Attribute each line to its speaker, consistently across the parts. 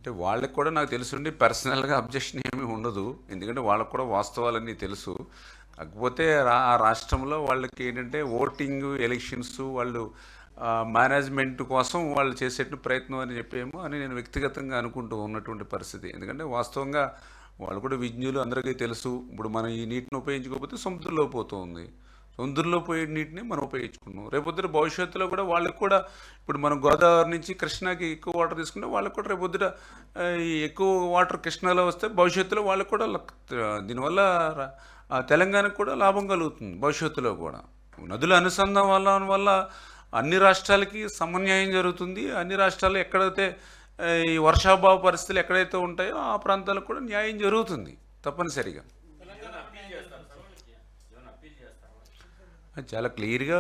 Speaker 1: అంటే వాళ్ళకి కూడా నాకు తెలుసుండి పర్సనల్గా అబ్జెక్షన్ ఏమీ ఉండదు. ఎందుకంటే వాళ్ళకు కూడా వాస్తవాలన్నీ తెలుసు. కాకపోతే ఆ రాష్ట్రంలో వాళ్ళకి ఏంటంటే ఓటింగ్ ఎలక్షన్స్ వాళ్ళు మేనేజ్మెంట్ కోసం వాళ్ళు చేసేట ప్రయత్నం అని చెప్పేమో అని నేను వ్యక్తిగతంగా అనుకుంటూ ఉన్నటువంటి పరిస్థితి. ఎందుకంటే వాస్తవంగా వాళ్ళు కూడా విజ్ఞులు, అందరికీ తెలుసు. ఇప్పుడు మనం ఈ నీటిని ఉపయోగించుకోకపోతే సముద్రంలో పోతూ ఉంది. సముద్రంలో పోయే నీటిని మనం ఉపయోగించుకున్నాం. రేపొద్దున భవిష్యత్తులో కూడా వాళ్ళకి కూడా ఇప్పుడు మనం గోదావరి నుంచి కృష్ణాకి ఎక్కువ వాటర్ తీసుకుంటే వాళ్ళకి కూడా రేపొద్దున ఈ ఎక్కువ వాటర్ కృష్ణాలో వస్తే భవిష్యత్తులో వాళ్ళకి కూడా దీనివల్ల తెలంగాణకు కూడా లాభం కలుగుతుంది భవిష్యత్తులో కూడా. నదుల అనుసంధానం వల్ల అన్ని రాష్ట్రాలకి సమన్యాయం జరుగుతుంది. అన్ని రాష్ట్రాలు ఎక్కడైతే ఈ వర్షాభావ పరిస్థితులు ఎక్కడైతే ఉంటాయో ఆ ప్రాంతాలకు కూడా న్యాయం జరుగుతుంది తప్పనిసరిగా. చాలా క్లియర్గా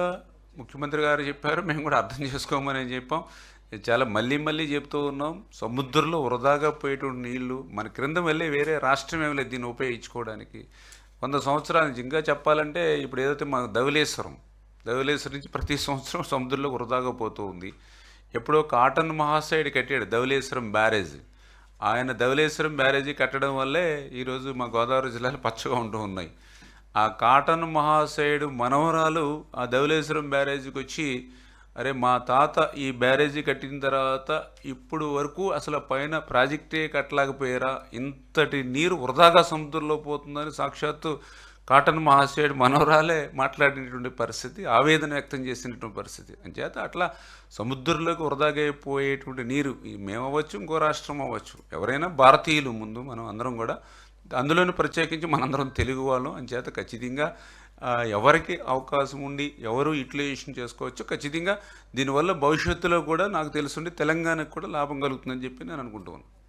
Speaker 1: ముఖ్యమంత్రి గారు చెప్పారు, మేము కూడా అర్థం చేసుకోమని చెప్పాం. చాలా మళ్ళీ మళ్ళీ చెప్తూ ఉన్నాం. సముద్రంలో వృధాగా పోయేటువంటి నీళ్లు మన క్రింద వెళ్ళి వేరే రాష్ట్రం ఏమి లేదు దీన్ని ఉపయోగించుకోవడానికి. 100 సంవత్సరాల నుంచి ఇంకా చెప్పాలంటే ఇప్పుడు ఏదైతే మన ధవళేశ్వరం నుంచి ప్రతి సంవత్సరం సముద్రంలో వృధాగా పోతూ ఉంది. ఎప్పుడో కాటన్ మహాశయుడు కట్టాడు ధవళేశ్వరం బ్యారేజ్. ఆయన ధవళేశ్వరం బ్యారేజీ కట్టడం వల్లే ఈరోజు మా గోదావరి జిల్లాలు పచ్చగా ఉంటూ ఉన్నాయి. ఆ కాటన్ మహాశయుడు మనవరాలు ఆ ధవళేశ్వరం బ్యారేజీకి వచ్చి, అరే మా తాత ఈ బ్యారేజీ కట్టిన తర్వాత ఇప్పుడు వరకు అసలు పైన ప్రాజెక్టే కట్టలేకపోయారా, ఇంతటి నీరు వృధాగా సముద్రంలో పోతుందని సాక్షాత్తు కాటన్ మహాశయుడు మనవరాలే మాట్లాడినటువంటి పరిస్థితి, ఆవేదన వ్యక్తం చేసినటువంటి పరిస్థితి. అంచేత అట్లా సముద్రంలోకి వృధాగా పోయేటువంటి నీరు మేము అవ్వచ్చు, ఇంకో రాష్ట్రం అవ్వచ్చు, ఎవరైనా భారతీయులు ముందు మనం అందరం కూడా, అందులోనూ ప్రత్యేకించి మనందరం తెలుగు వాళ్ళం. అంచేత ఖచ్చితంగా ఎవరికి అవకాశం ఉండి ఎవరు యూటిలైజేషన్ చేసుకోవచ్చు. ఖచ్చితంగా దీనివల్ల భవిష్యత్తులో కూడా నాకు తెలుసుండి తెలంగాణకు కూడా లాభం కలుగుతుందని చెప్పి నేను అనుకుంటున్నాను.